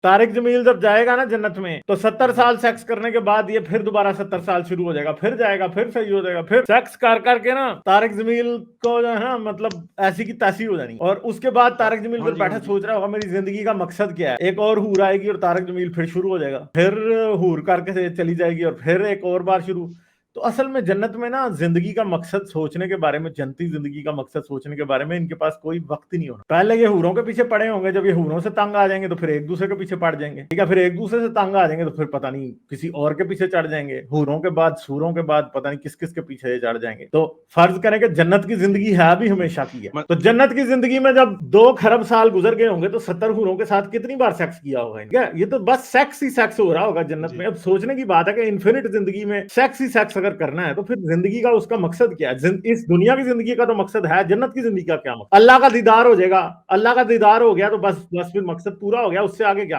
तारिक जमील जब जाएगा ना जन्नत में, तो 70 साल सेक्स करने के बाद ये फिर दोबारा 70 साल शुरू हो जाएगा, फिर जाएगा, फिर सही हो जाएगा, फिर सेक्स कर करके ना तारिक जमील को जो है ना मतलब ऐसी की तैसी हो जानी। और उसके बाद तारिक जमील हाँ फिर जी, हाँ बैठा जी। सोच रहा होगा मेरी जिंदगी का मकसद क्या है, एक और हूर आएगी और तारिक जमील फिर शुरू हो जाएगा, फिर हूर करके से चली जाएगी और फिर एक और बार शुरू। तो असल में जन्नत में ना जिंदगी का मकसद सोचने के बारे में, जन्नती जिंदगी का मकसद सोचने के बारे में इनके पास कोई वक्त ही नहीं होना। पहले ये हूरों के पीछे पड़े होंगे, जब ये हूरों से तंग आ जाएंगे तो फिर एक दूसरे के पीछे पड़ जाएंगे, ठीक है, फिर एक दूसरे से तंग आ जाएंगे तो फिर पता नहीं किसी और के पीछे चढ़ जाएंगे, हूरों के बाद सूरों के बाद पता नहीं किस किस के पीछे चढ़ जाएंगे। तो फर्ज करें कि जन्नत की जिंदगी है भी हमेशा की है, म- तो जन्नत की जिंदगी में जब 2 खरब साल गुजर गए होंगे तो 70 हूरों के साथ कितनी बार सेक्स किया होगा इनका? ये तो बस सेक्स ही सेक्स हो रहा होगा जन्नत जी। में। अब सोचने की बात है कि इन्फिनिट जिंदगी में सेक्स ही सेक्स अगर करना है तो फिर जिंदगी का उसका मकसद क्या है? इस दुनिया की जिंदगी का तो मकसद है, जन्नत की जिंदगी का क्या मकसद? अल्लाह का दीदार हो जाएगा, अल्लाह का दीदार हो गया तो बस बस फिर मकसद पूरा हो गया, उससे आगे क्या?